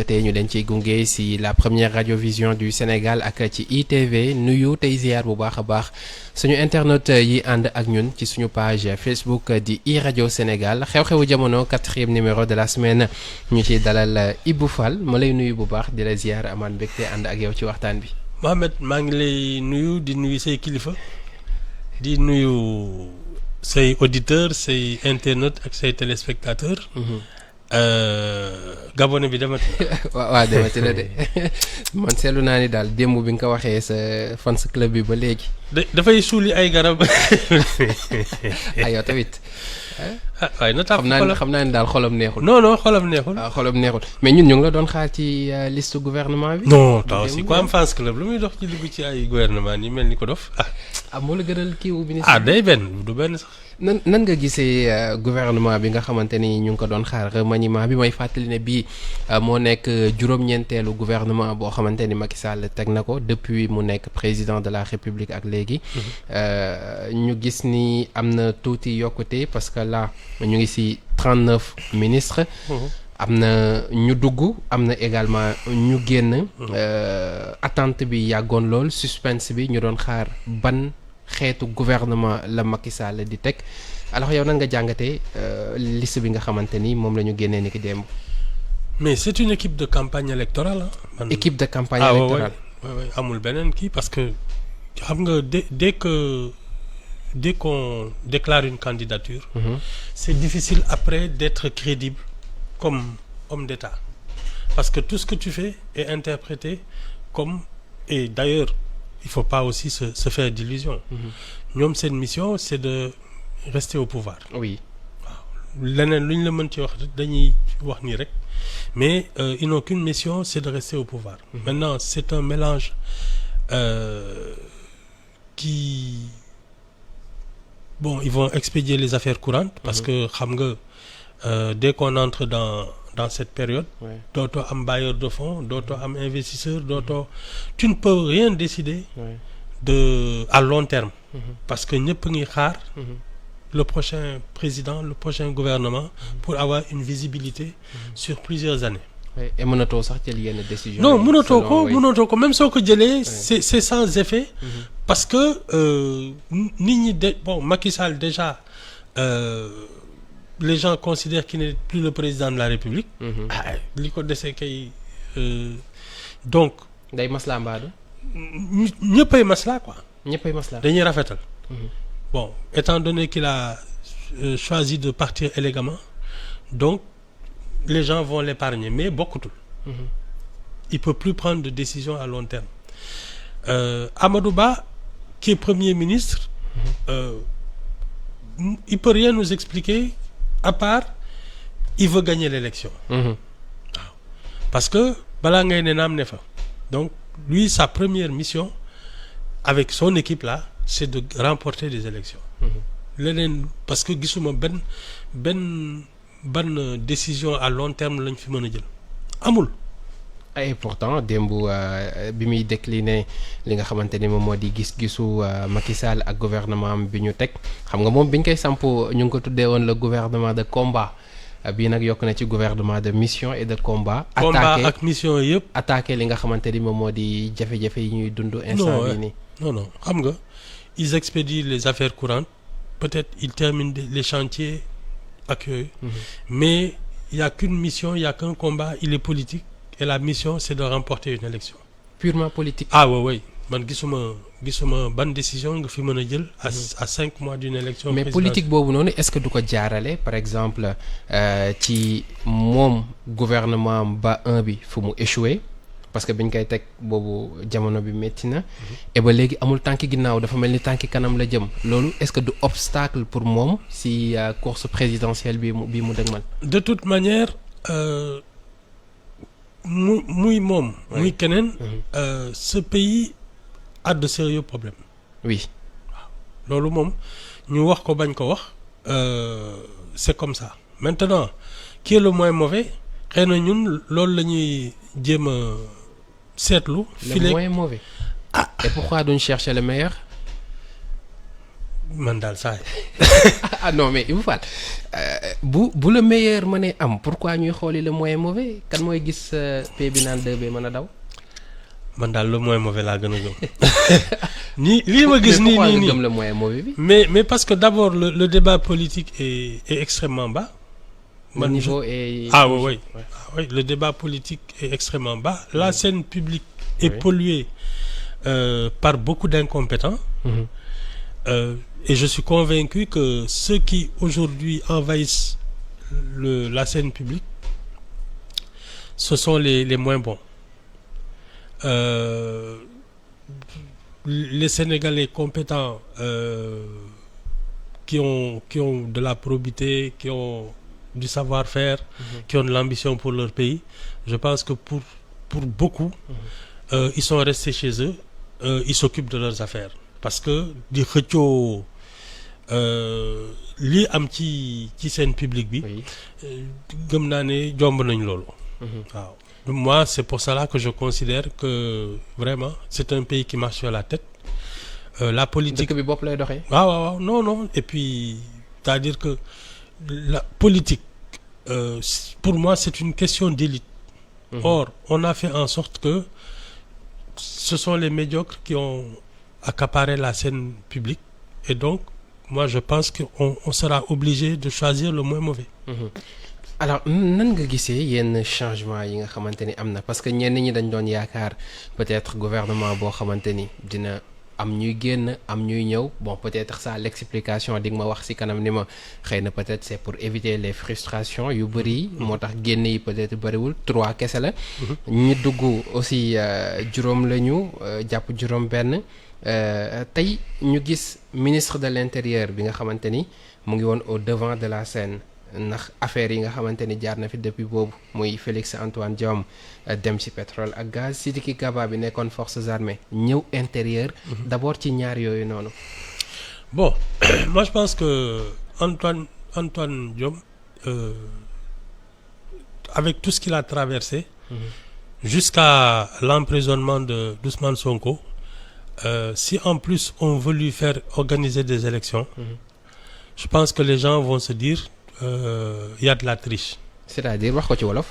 tey ñu leen ciy gunge si la première radiovision du Sénégal ak ci ITV nuyu tey ziar bu baax a baax suñu internet yi ànd ak ñun ci suñu page Facebook di iRadio Sénégal xew-xewu jamono 4e numéro de la semaine ñu ciy dalal Ibou Fall ma lay nuyu bu baax di la ziar amaan mbégte ànd ak yow ci waxtaan bi. Mohamed maa ngi lay nuyu di nuyu say kilifa di nuyu say auditeurs say internautes ak say téléspectateurs. Gabonais bi demati. waaw demati la de man seetlu naa ni daal démb bi nga ko waxee sa fans club bi ba léegi. dafay suuli ay garab. aywa tamit. waaye na tax xam naa ni daal xolam neexul. non xolam neexul. waaw xolam neexul mais ñun ñu ngi la doon xaar ci liste gouvernement bi. non taw si ku am fans club lu muy dox ci dugg ci ay gouvernement yi mel ni ko dof moo la gënal kii wu ministre. day benn du benn sax. nan nga gisee gouvernement bi nga xamante ni ñu ngi ko doon xaar remaniement bi may fàttali ne bii moo nekk juróom-ñeenteelu gouvernement boo xamante ni Macky Sall teg na ko depuis mu nekk président de la République ak léegi. ñu gis ni am na tuuti yokkute parce que là ñu ngi ci 39 ministres. am na ñu dugg am na également ñu génn. attente bi yàggoon lool suspense bi ñu doon xaar ban. xeetu gouvernement la Macky Sall di teg alors yow nan nga jàngatee liste bi nga xamante ni moom la ñu génnee ni ki démb. mais c'est une équipe de campagne électorale équipe de campagne électorale. oui amul beneen kii parce que xam nga dès qu'on déclare une candidature. C'est difficile après d'être crédible comme homme d'État parce que tout ce que tu fais est interprété comme et d'ailleurs il faut pas aussi se faire d'illusions. ñoom seen mission c'est de rester au pouvoir. oui waaw leneen lu ñu la mën ci wax dañuy wax nii rek mais ils n'ont qu'une mission c'est de rester au pouvoir. Maintenant c'est un mélange qui bon ils vont expédier les affaires courantes. parce que xam nga dès qu'on entre dans cette période. dootoo am bailleur de fonds dootoo am investisseur dootoo tu ne peux rien décider. à long terme. parce que ñëpp ngi xaar. le prochain président le prochain gouvernement. pour avoir une visibilité. sur plusieurs années. et mënatoo sax jël yenn décision. non mënatoo ko même soo ko jëlee. c'est sans effet. parce que nit ñi Macky Sall déjà. les gens considèrent qu'il n'est plus le président de la République. li ko dese kay donc. day maslaa mbaadu. ñëppay maslaa quoi. ñëppay maslaa dañuy rafetal. bon étant donné qu'il a choisi de partir élégamment donc les gens vont l'épargner mais bokkutul. il peut plus prendre de décision à long terme. Amadou Ba qui est Premier ministre. il peut rien nous expliquer. à part il veut gagner l'élection. waaw parce que balaa ngay ne naam ne fa donc lui sa première mission avec son équipe là c'est de remporter des élections. leneen parce que gisuma ban décision à long terme lañ fi mën a jël amul. et pourtant démb bi muy décliner li nga xamante ni moom moo di gis-gisu Macky Sall ak gouvernement bi ñu teg xam nga moom bi ñu koy samp ñu ngi ko tuddee woon le gouvernement de combat bii nag yokk na ci gouvernement de mission et de combat. combat ak mission yëpp. attaqué li nga xamante ni moom moo di jafe-jafe yi ñuy dund. instant bii nii non xam nga ils expédient les affaires courantes peut-être ils terminent les chantiers ak yooyu. mais il y a qu'une mission il y a qu'un combat il est politique. et la mission c'est de remporter une élection. purement politique. oui man gisuma ban décision nga fi mën a jël. à 5 mois d'une élection. mais politique boobu noonu est-ce que du ko jaarale par exemple ci moom gouvernement ba 1 bi fu mu échoué parce que biñ koy teg boobu jamono bi métti na. et ba léegi amul tànki ginnaaw dafa mel ni tànki kanam la jëm loolu est-ce que du obstacle pour moom si course présidentielle bi mu dëgmal. de toute manière. muy moom. muy keneen. ce pays a de sérieux problèmes. oui. waaw loolu moom ñu wax ko bañ ko wax c'est comme ça maintenant qui est le moins mauvais xëy na ñun loolu la ñuy jéem a seetlu. le moins mauvais. et pourquoi duñ chercher le meilleur. man daal saa ah non mais Ibou Fall bu le meilleur mënee am pourquoi ñuy xooli le moins mauvais kan mooy gis P bi naan 2B mën a daw. man daal le moins mauvais laa gën a gëm. nii lii ma gis nii nii gëm le moins mauvais bi. mais parce que d'abord le débat politique est extrêmement bas. Le niveau est... Ah oui, oui. Ah, oui, le débat politique est extrêmement bas. La scène publique est polluée par beaucoup d'incompétents. Et je suis convaincu que ceux qui aujourd'hui envahissent la scène publique, ce sont les moins bons. Les Sénégalais compétents qui ont de la probité, qui ont du savoir-faire, qui ont de l'ambition pour leur pays, je pense que pour beaucoup, ils sont restés chez eux, ils s'occupent de leurs affaires. Parce que di xëccoo lii am ci scène publique bi gëm naa ne jomb nañ loolu. waaw moi c'est pour cela que je considère que vraiment c'est un pays qui marche sur la tête. La politique dëkk bi bopp lay doxee. waaw non et puis c'est-à-dire que la politique pour moi c'est une question d'élite. Or on a fait en sorte que ce sont les médiocres qui ont accaparer la scène publique et donc moi je pense qu'on sera obligé de choisir le moins mauvais. Alors nan nga gisee yenn changement yi nga xamante ni am na parce que ñenn ñi dañ doon yaakaar peut-être gouvernement boo xamante ni dina am ñuy génn am ñuy ñëw bon peut-être ça l'explication di nga ma wax ci kanam ni ma xëy na peut-être c'est pour éviter les frustrations yu bëri moo tax génn yi peut-être bëriwul 3 kese la. ñi dugg aussi juróom la ñu jàpp juróom benn. tey ñu gis ministre de l'intérieur bi nga xamante ni mu ngi woon au devant de la scène ndax affaire yi nga xamante ni jaar na fi depuis boobu muy Félix Antoine Diome dem ci pétrole ak gaz Sidiki Kaba bi nekkoon forces armées ñëw intérieur. d'abord ci ñaar yooyu noonu. Bon moi je pense que Antoine Diome avec tout ce qu'il a traversé. Jusqu'à l'emprisonnement d'Ousmane Sonko. Si en plus on veut lui faire organiser des élections, je pense que les gens vont se dire y a de la triche. C'est-à-dire wax ko ci wolof.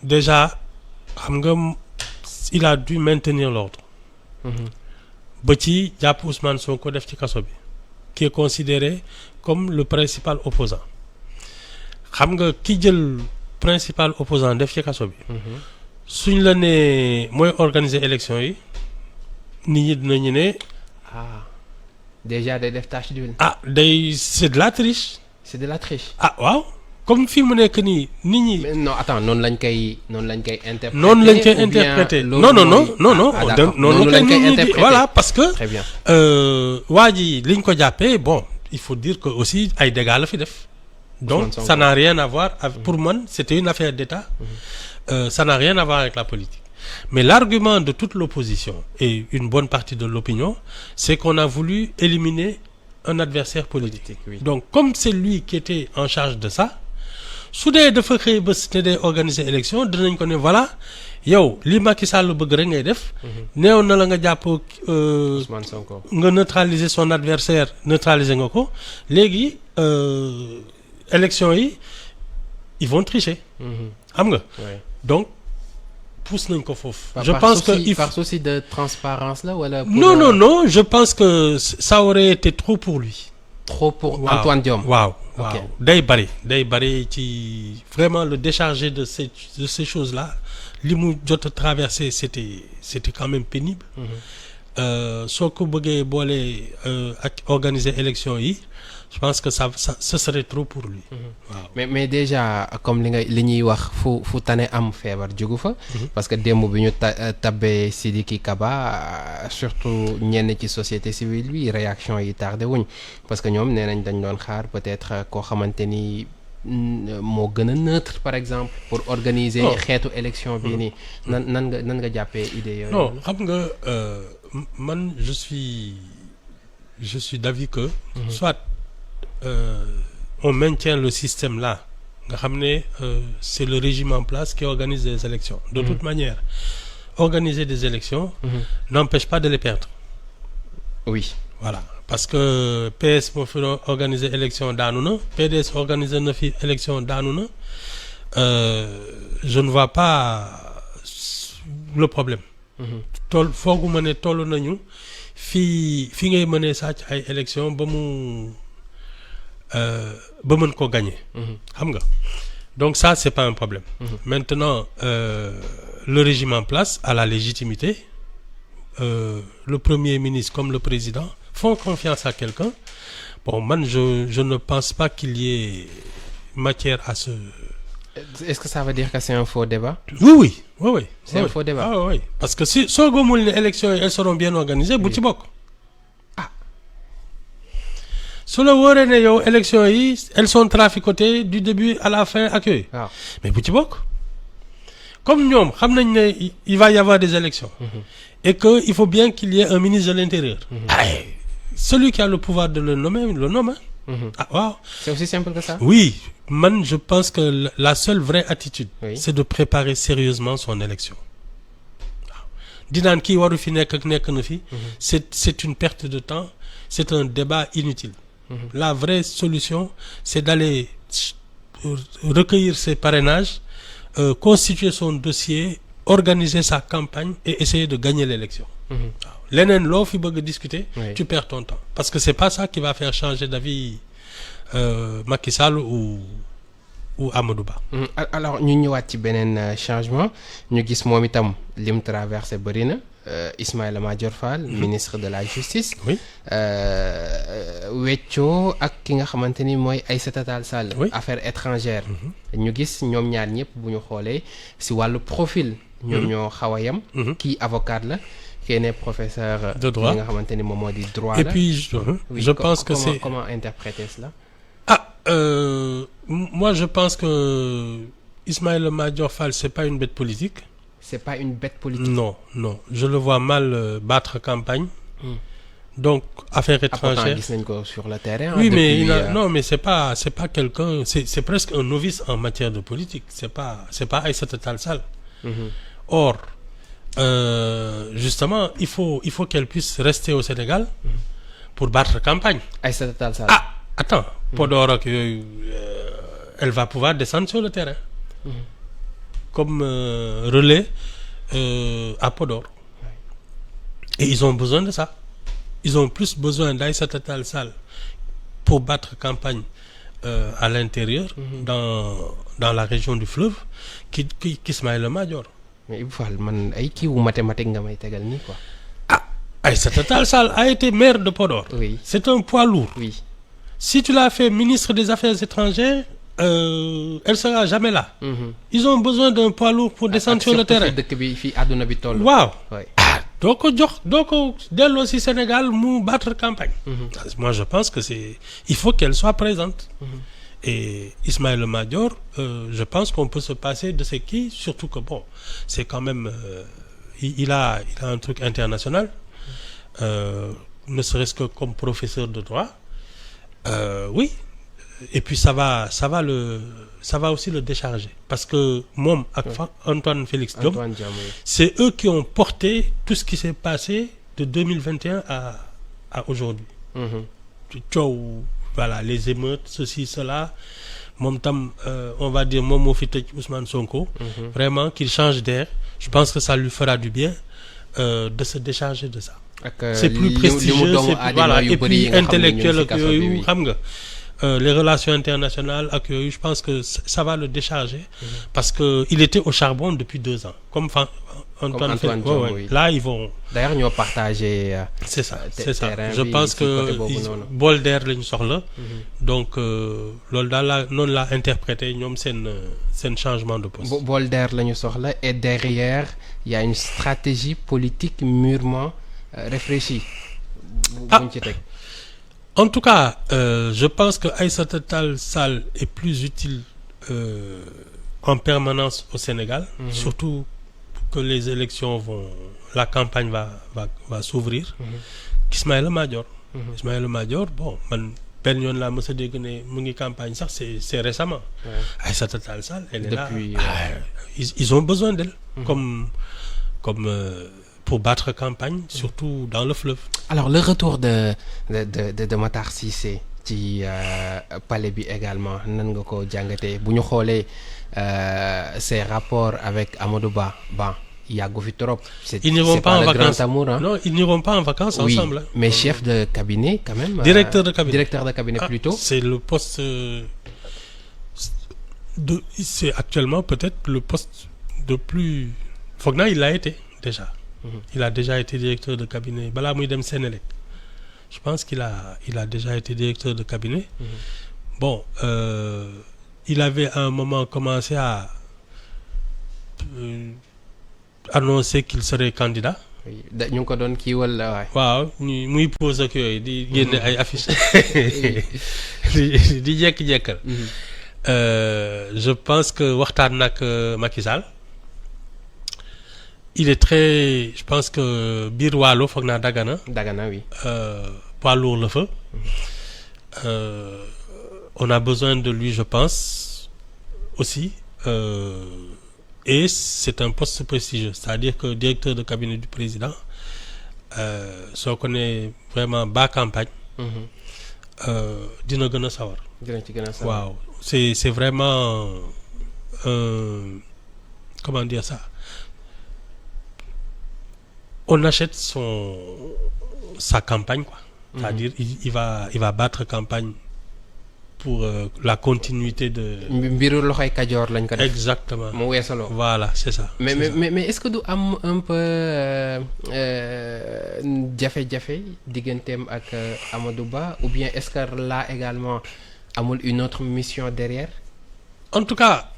Déjà xam nga il a dû maintenir l'ordre. ba ci jàpp Ousmane Sonko def ci kaso bi. qui est considéré comme le principal opposant xam nga ki jël principal opposant def ci kaso bi. suñ la nee mooy organiser élection yi. nit ñi dinañu ne. déjà day def tache d'huile. c'est de la triche. c'est de la triche. waaw comme fii mu nekk nii nit ñi. mais non attends noonu lañ koy interpréter. noonu lañ koy interpréter non noonu lañ koy interpréter voilà parce que. très bien waa ji liñ ko jàppee bon il faut dire que aussi ay dégâts la fi def. donc ça n'a rien à voir avec pour man c'était une affaire d'État. Ça n'a rien à voir avec la politique. Mais l'argument de toute l'opposition et une bonne partie de l'opinion, c'est qu'on a voulu éliminer un adversaire politique. Oui. Donc, comme c'est lui qui était en charge de ça, su dee dafa xëy bés ne day organiser élection dinañ ko ne voilà yow li Macky Sall bëgg rek ngay def. néew na la nga jàpp Ousmane Sonko nga neutraliser son adversaire neutraliser nga ko léegi élection yi ils vont tricher. xam nga. donc pousse nañ ko foofu. je pense que par souci de transparence là wala. non je pense que ça aurait été trop pour lui. trop pour Antoine Diome. waaw day bari ci vraiment le décharger de ces choses là li mu jot a traversé c'était quand même pénible. soo ko bëggee boole ak organiser élection yi. je pense que ce serait trop pour lui. waaw mais déjà comme li ñuy wax fu tane am feebar jógu fa. parce que démb bi ñu tabbee Sidiki Kaba surtout ñenn ci société civile bi réaction yi tardé wuñ parce que ñoom nee nañ dañ doon xaar peut-être koo xamante ni moo gën a neutre par exemple pour organiser. xeetu élection bii nii. nan nga jàppee idée yooyu. non xam nga man je suis d'avis que. soit. On maintient le système là nga xam ne c'est le régime en place qui organise des élections de toute manière organiser des élections n'empêche pas de les perdre. Oui voilà parce que PS moo fi organiser élection daanu na PDS organiser na fi élection daanu na je ne vois pas le problème. fooguma ne toll nañu fi ngay mënee sàcc ay élection ba mën ko gagner. xam nga donc ça c'est pas un problème. Maintenant le régime en place a la légitimité. Le premier ministre comme le président font confiance à quelqu'un. Bon, man, je ne pense pas qu'il y ait matière à ce... Est-ce que ça veut dire que c'est un faux débat? Oui. C'est un faux débat. Ah oui. Parce que si les élections elles seront bien organisées, bu ci bokk. Ah. Su la wóoree ne yow élections yi elles sont traficotées du début à la fin ak yooyu. Ah. Mais bu ci bokk. Comme ñoom xam nañ ne il va y avoir des élections. Et que il faut bien qu'il y ait un ministre de l'Intérieur. Celui qui a le pouvoir de le nommer, le nomme. Ah, wow. C'est aussi simple que ça? Oui, man, je pense que la seule vraie attitude, c'est de préparer sérieusement son élection. Dinaan kii waru fi nekk na fi. C'est une perte de temps, c'est un débat inutile. La vraie solution, c'est d'aller recueillir ses parrainages, constituer son dossier, organiser sa campagne et essayer de gagner l'élection. Leneen loo fi bëgg discuter, tu perds ton temps. Parce que c'est pas ça qui va faire changer d'avis Macky Sall ou Amadou Ba. Alors ñu ñëwaat ci beneen changement ñu gis moom itam lim traversé bëri na Ismaïla Madior Fall ministre de la justice. Oui. weccoo ak ki nga xamante ni mooy Aïssata Tall Sall. Affaires étrangères. ñu gis ñoom ñaar ñëpp bu ñu xoolee si wàllu profil. ñoom ñoo xaw a yem. kii avocat la kii ne professeur de droit nga xamante ni moom moo di droit la. Et puis je pense que c'est comment interpréter cela? Moi je pense que Ismaïla Madior Fall c'est pas une bête politique. C'est pas une bête politique. Non, je le vois mal battre campagne. Donc affaires étrangères. Gis nañ ko sur le terrain. Oui, mais non, mais c'est pas quelqu'un, c'est presque un novice en matière de politique. C'est pas Aïssata Tall Sall. Or justement il faut qu'elle puisse rester au Sénégal pour battre campagne. Aïssata Tall Sall. Ah, attends, Podor ak yooyu elle va pouvoir descendre sur le terrain. Comme relais à Podor. Et ils ont besoin de ça. Ils ont plus besoin d'Aïssata Tall Sall pour battre campagne à l'intérieur, dans la région du fleuve, qu'Ismaïla Madior. Mais Ibou Fall, man ay kiiwu mathématique nga may tegal nii quoi. Aïssata Tall Sall a été maire de Podor. Oui. C'est un poids lourd. Oui. Si tu l'as fait ministre des Affaires étrangères, elle sera jamais là. Ils ont besoin d'un poids lourd pour descendre sur le terrain. dëkk bi fii àdduna bi toll. Waaw. doo ko delloo si Sénégal mu battre campagne. Moi je pense que il faut qu'elle soit présente. Et Ismaïla Madior, je pense qu'on peut se passer de ce qui, surtout que bon, c'est quand même il a un truc international, ne serait-ce que comme professeur de droit. Oui. Et puis ça va aussi le décharger parce que moom ak Antoine Félix Diome, c'est eux qui ont porté tout ce qui s'est passé de 2021 à aujourd'hui. Coow, voilà, les émeutes, ceci, cela. Moom tam on va dire moom moo fi tëj Ousmane Sonko. Vraiment qu'il change d'air. Je pense que ça lui fera du bien de se décharger de ça. C'est plus prestigieux, voilà, et puis intellectuel ak yooyu xam nga. Les relations internationales ak yooyu, je pense que ça va le décharger parce que il était au charbon depuis 2 ans comme Antoine Diome. Oui. Là ils vont d'ailleurs ñoo partagé c'est ça je pense que bol d'air lañu soxla. Donc loolu daal noonu laa interprété ñoom seen changement de poste. Bol d'air lañu soxla et derrière il y a une stratégie politique mûrement réfléchie. buñ ci teg. En tout cas, je pense que Aïssata Tall Sall est plus utile en permanence au Sénégal, surtout que les élections la campagne va s'ouvrir. Ismaïla Madior. Ismaïla Madior, bon, man benn yoon laa mës a dégg ne mu ngi campagne sax c'est récemment. Aïssata Tall Sall, elle est là. Ils ont besoin d'elle. Comme pour battre campagne, surtout dans le fleuve. Alors le retour de Matar Cissé ci palais bi également nan nga ko jàngatee bu ñu xoolee ses rapports avec Amadou Ba yàggu fi trop. Ils n'iront pas en vacances. Amour, hein? Non, ils n'iront pas en vacances ensemble. Oui, mais chef de cabinet quand même. Directeur de cabinet. Directeur de cabinet plutôt. C'est le poste c'est actuellement peut-être le poste de plus. Fogna, il l'a été déjà. Il a déjà été directeur de cabinet. Bala Mouidem Sénélec. Je pense qu'il a déjà été directeur de cabinet. Bon, il avait à un moment commencé à annoncer qu'il serait candidat. ñu ngi ko doon kii wala waay. waaw muy pose ak yooyu di génne ay affiches di jekki-jekkal. Je pense que waxtaan nag Macky Sall. Il est très, je pense que biir Waalo foog naa Dagana. Dagana oui. Poids lourd le feu. On a besoin de lui, je pense aussi. Et c'est un poste prestigieux, c'est-à-dire que directeur de cabinet du président, soo ko ne vraiment bas campagne. dina gën a sawar. dina ci gën a sawar. waaw c'est vraiment comment dire ça. On achète sa campagne quoi. C'est-à-dire il va battre campagne pour la continuité de. mbiru loxoy Kajoor lañ ko def. Exactement. mu weesaloo. Voilà c'est ça. mais est-ce que du am un peu jafe-jafe digganteem ak Amadou Ba ou bien est-ce que là également amul une autre mission derrière. En tout cas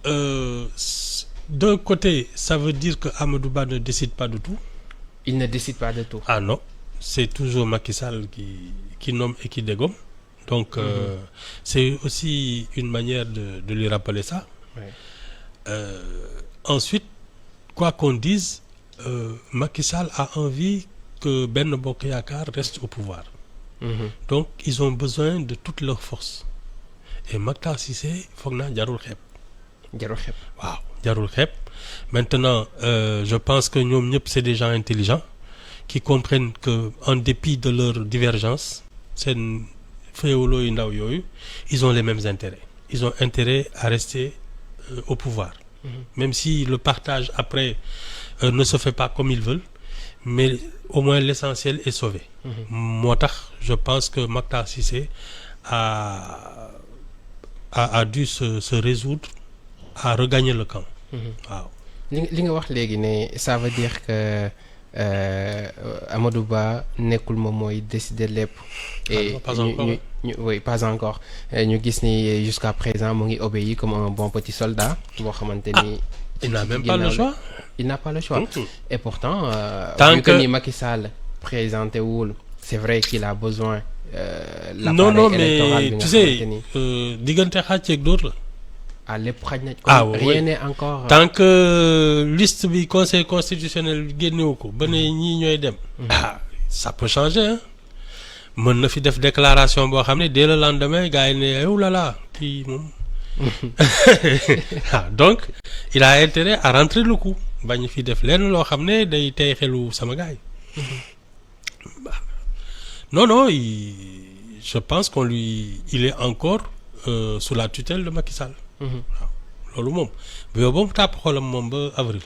d'un côté ça veut dire que Amadou Ba ne décide pas de tout. Il ne décide pas de tout. Ah non, c'est toujours Macky Sall qui nomme et qui dégomme. Donc c'est aussi une manière de lui rappeler ça. Ouais. Ensuite, quoi qu'on dise, Macky Sall a envie que Benno Bokk Yaakaar reste au pouvoir. Donc ils ont besoin de toutes leurs forces. Et Matar Cissé foog naa jarul xeeb. jarul xeeb. waaw jarul xeeb. Maintenant, je pense que ñoom ñëpp c'est des gens intelligents qui comprennent que en dépit de leurs divergences seen féewaloo yu ndaw yooyu ils ont les mêmes intérêts. Ils ont intérêt à rester au pouvoir. Même si le partage après ne se fait pas comme ils veulent, mais au moins l'essentiel est sauvé. Moo tax je pense que Matar Cissé a dû se résoudre à regagner le camp. waaw li nga wax léegi ne ça veut dire que Amadou Ba nekkul moom mooy décider lépp. et pas encore oui pas encore ñu gis ni jusqu'à présent mu ngi obéir comme un bon petit soldat boo xamante ni. il n'a même pas le choix. Il n'a pas le choix. Et pourtant tant que ni Macky Sall présenté wul c'est vrai qu'il a besoin. non mais tu sais diggante xàcc ak dóor la. lépp xaj na. rien n'est encore. tant que liste bi conseil constitutionnel génnewu ko ba ne ñii ñooy dem. Ça peut changer hein. Mën na fi def déclaration boo xam ne dès le lendemain gars yi ne oh là là kii moom. Donc il a intérêt à rentrer le coup bañ fi def lenn loo xam ne day tey xelu sama gars yi. Non je pense il est encore sous la tutelle de Macky Sall. waaw loolu moom bu yow ba mu tàpp xolam moom ba avril.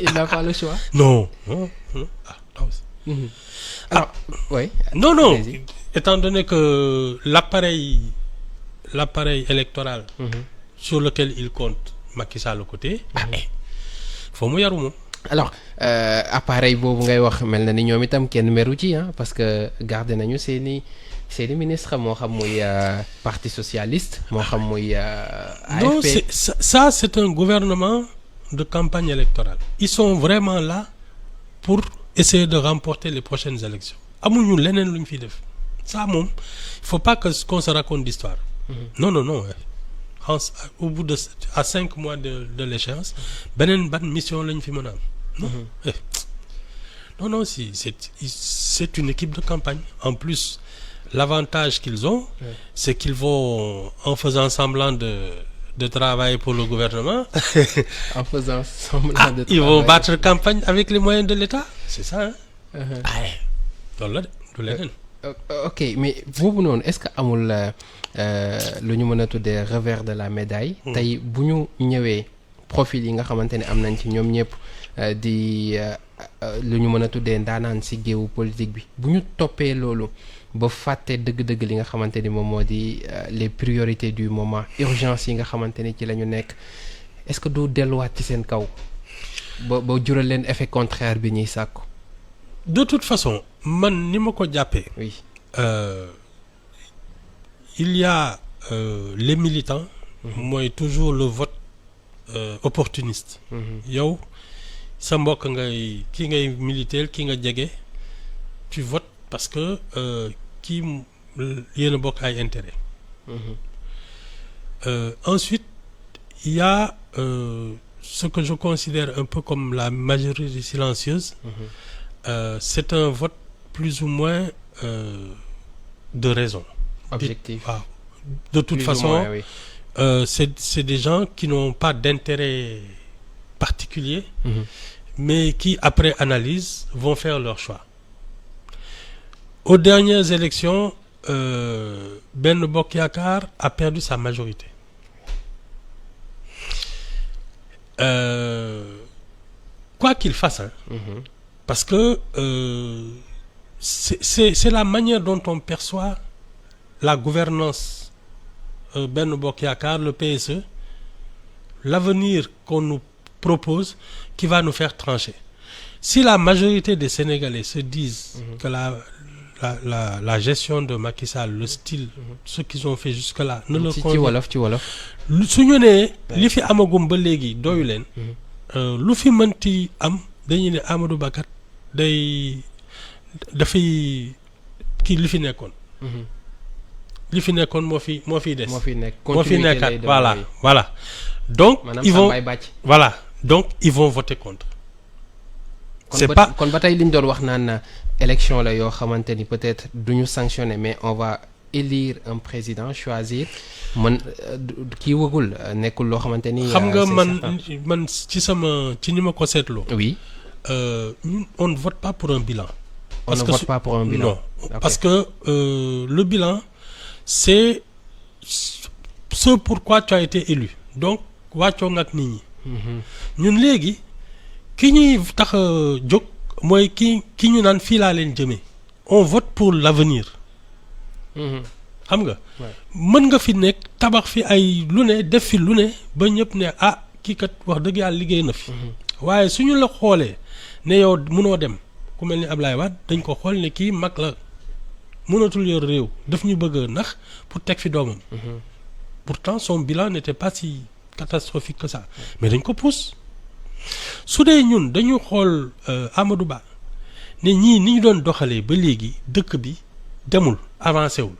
Il n'a pas le choix. Non. Alors oui. Non étant donné que l'appareil électoral. Sur lequel il compte Macky Sall à côté. faut mu yaru moom. Alors appareil boobu ngay wax mel na ni ñoom itam kenn meru ci parce que garder nañu seeni ministre moo xam muy parti socialiste moo xam muy AFP. Non ça c'est un gouvernement de campagne électorale. Ils sont vraiment là pour essayer de remporter les prochaines élections. amuñu leneen lu ñu fiy def ça moom il faut pas qu'on se raconte d'histoire. Non au bout à 5 mois de l'échéance beneen ban mission lañ fi mën a am. Non c'est une équipe de campagne. En plus l'avantage qu'ils ont c'est qu'ils vont en faisant semblant de travailler pour le gouvernement en faisant semblant de travailler ils vont battre campagne avec les moyens de l'État. c'est ça ah loolu la de du leneen. ok mais boobu noonu est-ce que amul lu ñu mën a tuddee revers de la médaille. tey bu ñu ñëwee profil yi nga xamante ne am nañ ci ñoom ñëpp di lu ñu mën a tuddee ndaanaan si géewu politique bi bu ñu toppee loolu ba fàtte dëgg-dëgg li nga xamante ni moom moo di les priorités du moment urgence yi nga xamante ni ci la ñu nekk est-ce que du delluwaat ci seen kaw ba jural leen effet contraire bi ñuy sàkku. De toute façon man ni ma ko jàppee. oui il y a les militants. mooy toujours le vote opportuniste. yow sa mbokk ngay ki ngay militer ki nga jege tu votes parce que kii yéen a bokk ay intérêt. Ensuite il y a ce que je considère un peu comme la majorité silencieuse. C'est un vote plus ou moins de raison. Objectif. waaw de toute Plus façon moins, oui. c'est des gens qui n'ont pas d'intérêt particulier mais qui après analyse vont faire leur choix. Aux dernières élections Benno Bokk Yaakaar a perdu sa majorité. Quoi qu'il fasse parce que c'est la manière dont on perçoit la gouvernance Benno Bokk Yaakaar, le PSE, l'avenir qu'on nous propose qui va nous faire trancher. Si la majorité des Sénégalais se disent que la gestion de Macky Sall, le style, ce qu'ils ont fait jusque-là ne leur convient. ci wolof su ñu nee li fi amagum ba léegi doyu leen lu fi mënti am dañuy ne Amadou Ba kat dafay kii li fi nekkoon. li fi nekkoon moo fi des. moo fi nekk moo fi nekkaat lay doon, voilà oui. voilà donc maanaam ils vont Sambay bàcc. voilà donc ils vont voter contre. c'est kon pas kon ba tey li ñu doon wax naan élection la yoo xamante ni peut-être du ñu sanctionner mais on va élire un président choisir man kii wëgul nekkul loo xamante ni. xam nga c'est man ci ni ma ko seetloo. oui. ñun on ne vote pas pour un bilan. on ne vote pas pour un bilan. non Ok. parce que le bilan c'est ce pourquoi tu as été élu donc wàccoo nga ak nit ñi. ñun léegi ki ñuy tax a jóg mooy ki ñu naan fii laa leen jëmee. on vote pour l'avenir. xam nga. mën nga fi nekk tabax fi ay lu ne def fi lu ne ba ñëpp ne ah kii kat wax dëgg yàlla liggéey na fi. waaye suñu la xoolee ne yow mënoo dem ku mel ni Ablaye Wade dañ ko xool ne kii mag la mënatul yor réew daf ñu bëgg a nax pour teg fi doomam. pourtant son bilan n'était pas si catastrophique que ça mais dañ ko pousse su dee ñun dañu xool Amadou Ba ne ñii ni ñu doon doxalee ba léegi dëkk bi demul avancé wul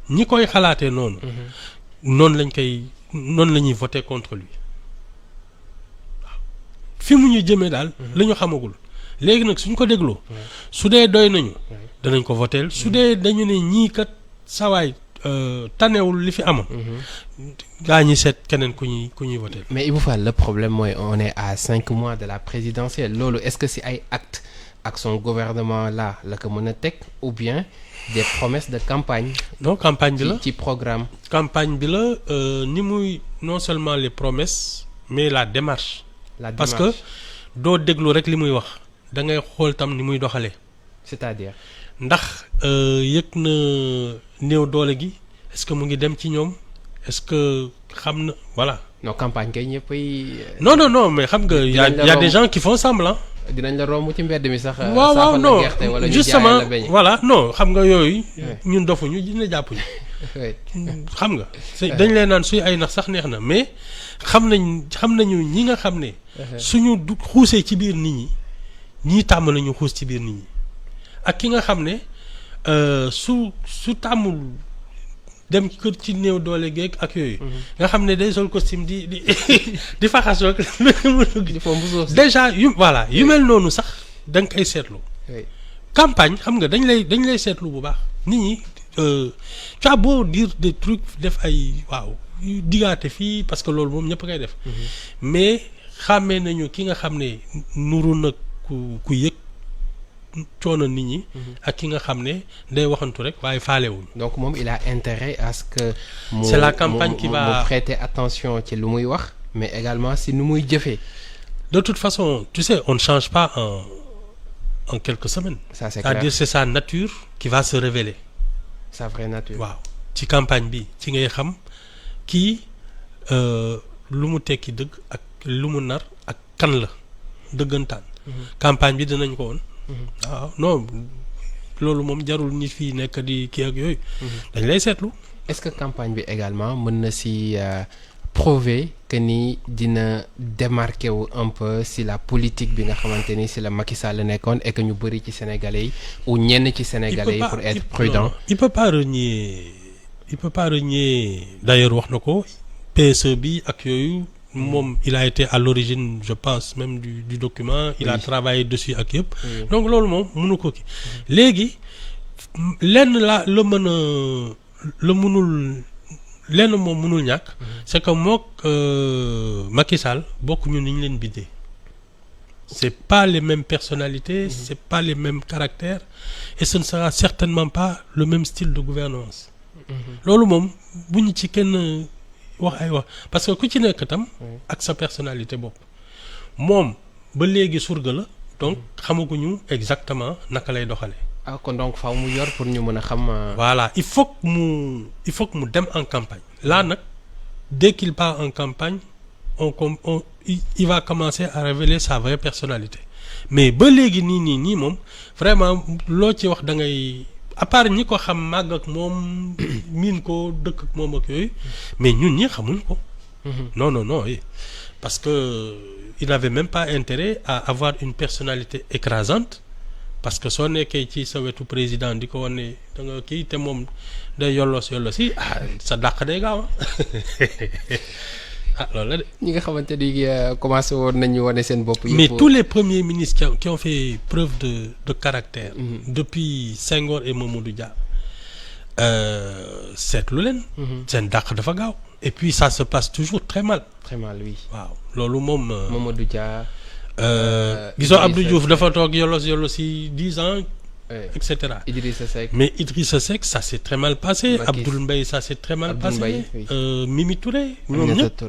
ñi koy xalaatee noonu. noonu la ñuy voter contre lui waaw fi mu ñu jëmee daal. la ñu xamagul léegi nag suñ ko dégloo. su dee doy nañu. danañ ko voter su dee dañu ne ñii kat sawaay tanewul li fi amoon. gaa ñi seet keneen ku ñuy voter. mais Ibou Fall le problème mooy on est à 5 mois de la présidentielle loolu est-ce que si ay actes ak son gouvernement là la ko mën a teg ou bien des promesses de campagne. non campagne bi la ci programme. campagne bi la ni muy non seulement les promesses mais la démarche. parce que doo déglu rek li muy wax da ngay xool tam ni muy doxalee. c'est-à-dire. ndax yëg na néew doole gi est-ce que mu ngi dem ci ñoom est-ce que xam na voilà. non campagne kay ñëppay. non mais xam nga y a des gens qui font semblant. dinañ la romb ci mbedd mi sax. waaw non wala ñu justement jaay la beñe. voilà non xam nga yooyu. ñun dofuñu dina jàppuñu. xam nga. dañ leen naan suy ay nax sax neex na mais xam nañu ñi nga xam ne. suñu du xuusee ci biir nit ñi ñii tàmm nañu xuus ci biir nit ñi ak ki nga xam ne su tàmmul dem kër ci néew doole geeg ak yooyu. nga xam ne day sol costume di faxas rek déjà yu mel noonu sax da nga koy seetlu. campagne xam nga dañ lay seetlu bu baax nit ñi tu as beau dire des trucs def ay waaw digaate fii parce que loolu moom ñëpp koy def. mais xàmmee nañu ki nga xam ne nuru na ku yëg coono nit ñi. ak ki nga xam ne day waxantu rek waaye faalewuñ. donc moom il a intérêt à ce que. c'est la campagne qui va mu prêter attention ci lu muy wax mais également si nu muy jëfee. de toute façon tu sais on ne change pas en quelques semaines. ça c'est clair. c'est-à-dire c'est sa nature qui va se révéler. sa vraie nature. waaw ci campagne bi ci ngay xam kii lu mu tekki dëgg ak lu mu nar ak kan la dëggantaan. campagne bi dinañ ko woon. waaw non loolu moom jarul ñi fii nekk di kii ak yooyu. dañ lay seetlu. est-ce que campagne bi également mën na si prouver que ni dina démarquer wu un peu si la politique bi nga xamante ni si la Macky Sall nekkoon et que ñu bëri ci Sénégalais yi ou ñenn ci Sénégalais yi pour être prudent. non, il peut pas renier d'ailleurs wax na ko PSE bi ak yooyu. moom il a été à l'origine je pense même du document. il a travaillé dessus ak yëpp. donc loolu moom mënu ko kii. léegi lenn la mën a la mënul lenn moom mënul ñàkk. c'est que mook Macky Sall bokkuñu ni ñu leen bindee. c'est pas les mêmes personnalités. c'est pas les mêmes caractères. et ce ne sera certainement pas le même style de gouvernance. loolu moom bu ñu ci kenn. wax ay wax parce que ku ci nekk tam ak sa personnalité bopp moom ba léegi surga la donc xamaguñu exactement naka lay doxalee. ah kon donc faaw mu yor pour ñu mën a xam. voilà il faut que mu dem en campagne là nag dès qu'il part en campagne il va commencer à révéler sa vraie personnalité mais ba léegi nii moom vraiment loo ci wax da ngay. à part ñi ko xam màgg ak moom miin ko dëkk ak moom ak yooyu mais ñun ñi xamuñ ko. non parce que il n'avait même pas intérêt à avoir une personnalité écrasante parce que soo nekkee ci sa wetu président di ko wane da nga kii te moom day yollos yi sa dàq day gaaw loolu la de. ñi nga xamante ni commencé woon nañu wane seen bopp. mais tous les premiers ministres qui ont fait preuve de caractère. depuis Senghor et Mamadou Dia seetlu leen. seen dàq dafa gaaw. et puis ça se passe toujours très mal. très mal oui. waaw loolu moom. Mamadou Dia. gisoo Abdou Diouf dafa toog yolos yi 10 ans. et cetera. Idrissa Seck. mais Idrissa Seck ça s'est très mal passé. Abdoul Mbaye ça s'est très mal passé. Mimi Touré. ñoom ñëpp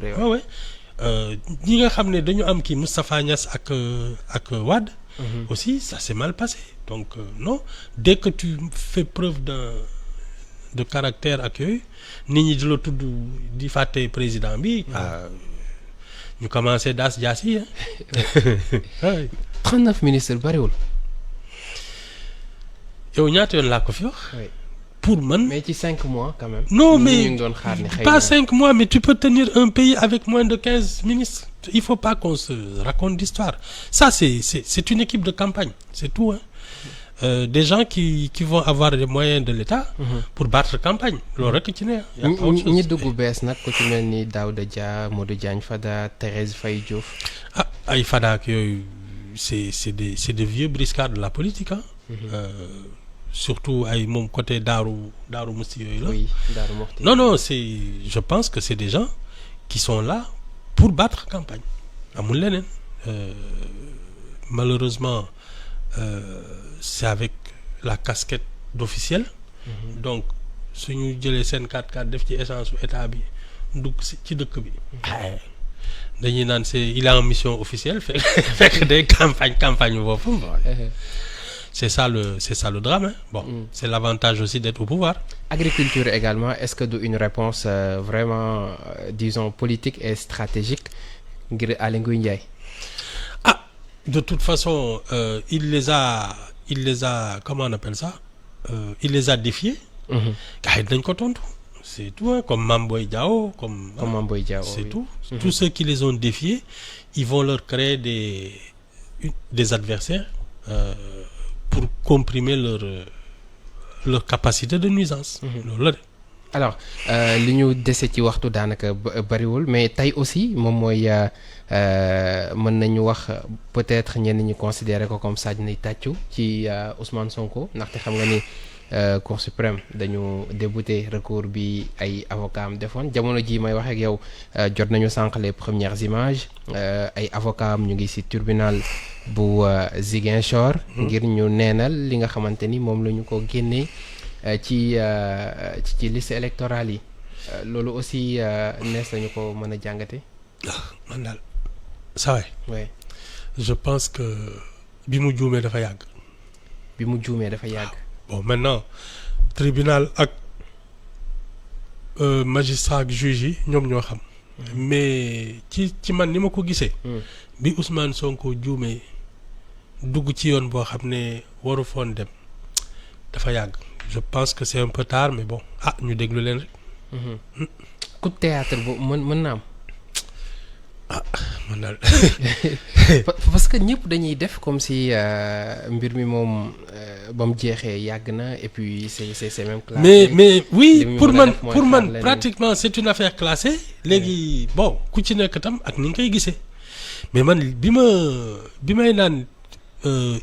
ñi nga xam ne dañu am kii Moustapha Niasse ak Wade. aussi ça s'est mal passé donc non dès que tu fais preuve de caractère ak yooyu nit ñi di la tudd di fàtte président bi. ñu commencé daas jaas yi 39 ministres bariwul. yow ñaata yoon laa ko fi wax. pour man mais ci 5 mois quand même. non mais ñu doon xaar ne xëy pas 5 mois mais tu peux tenir un pays avec moins de 15 ministres. il faut pas qu'on se raconte d'histoire ça c'est une équipe de campagne c'est tout des gens qui vont avoir les moyens de l'État. pour battre campagne loolu rek ci ne. ñi dugg bees nag ku ci mel ni Daouda Dia Modou Diagne Fada Thérèse Faye Diouf. ay Fada ak yooyu c'est des vieux briscards de la politique surtout ay moom côté Daaru Musti yooyu la. oui Daaru Musti. non je pense que c'est des gens qui sont là pour battre campagne amul leneen malheureusement c'est avec la casquette d'officiel. donc suñu jëlee seen 4x4 def ci essence su état bi dugg ci dëkk bi. dañuy naan il a une mission officielle fekk day campagne boppam. c'est ça le drame c'est l'avantage aussi d'être au pouvoir. Agriculture également est-ce que une réponse vraiment disons politique et stratégique ngir Aly Ngouille Ndiaye. de toute façon il les a comment on appelle ça il les a défiés. gars yi dañ ko tontu. c'est tout comme Mame Boye Diao comme Mame Boye Diao c'est tout. tous ceux qui les ont défiés ils vont leur créer des adversaires pour comprimer leur capacité de nuisance. loolu la de. alors li ñu dese ci waxtu daanaka bariwul mais tey aussi moom mooy mën nañu wax peut-être ñenn ñi considérer ko comme sàjj tàccu ci Ousmane Sonko ndaxte xam nga ni Cour suprême dañu débouté recours bi ay avocats am defoon jamono ji may wax ak yow jot nañu sànq les premières images ay avocats am ñu ngi ci tribunal bu Ziguinchor. ngir ñu neenal li nga xamante ni moom la ñu ko génnee ci liste électorale yi loolu aussi nees nañu ko mën a jàngate. man daal saa waay. oui. je pense que bi mu juumee dafa yàgg. bon maintenant tribunal ak magistrat ak juge yi ñoom ñoo xam. mais ci man ni ma ko gisee. bi Ousmane Sonko juumee dugg ci yoon boo xam ne waru foon dem dafa yàgg. je pense que c'est un peu tard mais bon ñu déglu leen rek. coup de théâtre bu mën na am. man daal. parce que ñëpp dañuy def comme si mbir mi moom ba mu jeexee yàgg na et puis c'est même classé. mais oui pour man pratiquement c'est une affaire classée. léegi bon ku ci nekk tam ak ni nga koy gisee. mais man bi may naan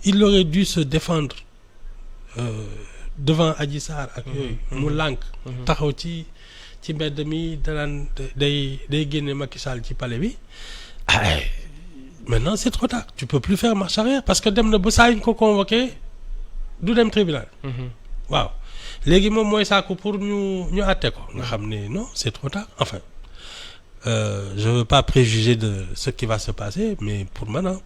il aurait dû se défendre devant Adji Sarr ak yooyu. mu lànk. taxaw ci mbedd mi danaan day génne Macky Sall ci palais bi. maintenant c'est trop tard tu peux plus faire marche arrière parce que dem na ba saa ñu ko convoqué du dem tribunal. waaw léegi moom mooy saako pour ñu àtte ko nga xam ne non c'est trop tard enfin je veux pas préjuger de ce qui va se passer mais pour maintenant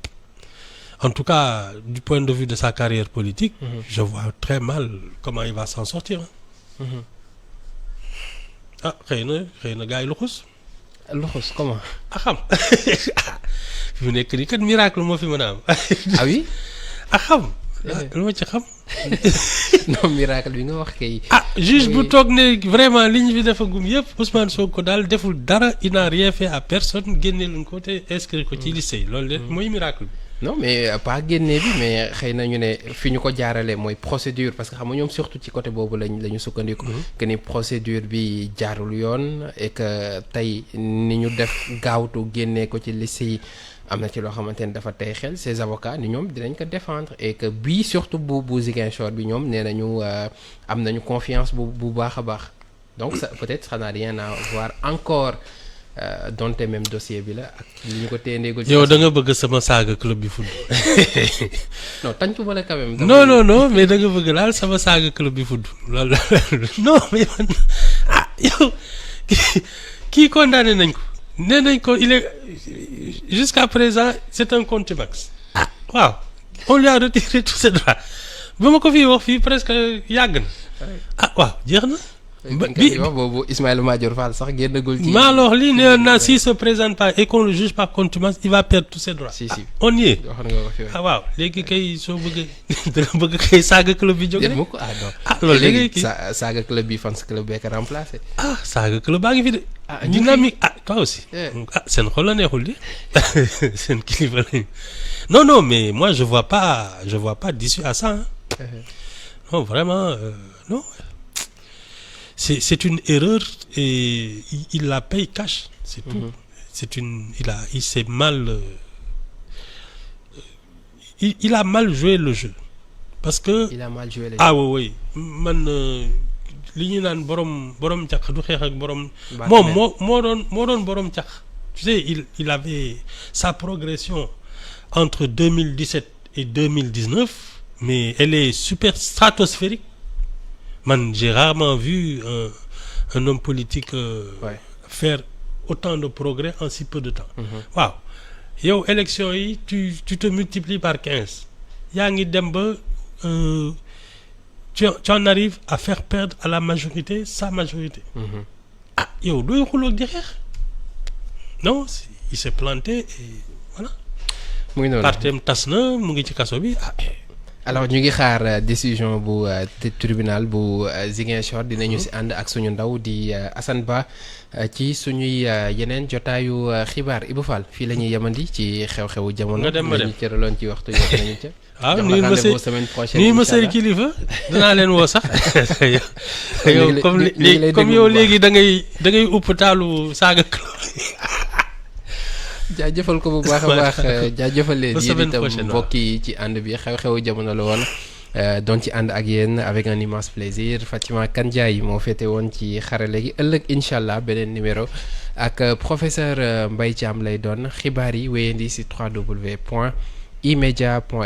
en tout cas du point de vue de sa carrière politique. je vois très mal comment il va s'en sortir. xëy na gars yi luxus comment. xam fi mu nekk nii kat miracle moo fi mën a am. ah oui. xam. lu ma ci xam. non miracle bi nga wax kay. juge bu toog ne vraiment li ñu fi defagum yëpp Ousmane Sonko daal deful dara il n'a rien fait à personne génne luñ ko te inscrire ko ci liste yi loolu de mooy miracle bi. non mais pas génne bi mais xëy na ñu ne fi ñu ko jaarale mooy procédure parce que xam nga ñoom surtout ci côté boobu la ñu sukkandiku. que ni procédure bi jaarul yoon et que tey ni ñu def gaawtu génnee ko ci liste yi am na ci loo xamante ni dafa tey xel ces avocats ni ñoom dinañ ko défendre et que bii surtout bu Ziguinchor bi ñoom nee nañu am nañu confiance bu baax a baax donc ça peut-être ça n'a rien à voir encore. donte même dossier bi la ak li ñu ko téendeegul. yow da nga bëgg sama saaga club bi fudd. non tàncu ma la quand même. non mais da nga bëgg daal sama saaga club bi fudd loolu non mais man yow kii condamné nañ ko nee nañ ko il est jusqu'à présent c'est un contumax. waaw on lui a retiré tous ses droits ba ma ko fii wax fii presque yàgg na waaw jeex na. bi boobu Ismaïla Madior Fall sax génnagul ci. alors lii nee na s'il se présente pas et qu'on le juge par contumace il va perdre tous ses droits. si on y est. waaw léegi kay soo bëggee da nga bëgg kay saaga club bi jóge. non loolu léegi saaga club bi fans club bee ko remplacé. saaga club baa ngi fi de. dynamique toi aussi. seen xol la neexul di seen kilifa lañu. non mais moi je vois pas d'issue à ça non vraiment non. C'est une erreur et il la paye cash, c'est tout. Il s'est mal il a mal joué le jeu parce que il a mal joué le jeu. Oui man li ñu naan borom caq du xeex ak borom moom moo doon borom caq tu sais il avait sa progression entre 2017 et 2019 mais elle est super stratosphérique. Man, j'ai rarement vu un homme politique faire autant de progrès en si peu de temps. waaw yow élection yi tu te multiplies par 15 yaa ngi dem ba tu en arrives à faire perdre à la majorité sa majorité. yow dooy xuloo di xeex non il s'est planté et voilà. muy noonu partem tas na mu ngi ci kaso bi alors ñu ngi xaar décision bu tribunal bu Ziguinchor dinañu si ànd ak suñu ndaw di Assane Ba ci suñuy yeneen jotaayu xibaar Ibou Fall fii la ñuy yemandi ci xew-xewu jamono. nga dem ma dem ñu cëraloon ci waxtu yëpp nañu ca. waaw nii ma sey kilifa dinaa leen woo sax. yow comme yow léegi da ngay upp taalu saaga. jaajëfal ko bu baax a baax jaajëfal leen yéen itam mbokk yi ci ànd bi xew-xewu jamono la woon doon ci ànd ak yéen avec un immense plaisir Fatima Kandiaye moo féete woon ci xarale gi ëllëg incha allah beneen numéro ak professeur Mbaye Thiam lay doon xibaar yi wéyandi si 3w point imedia.sn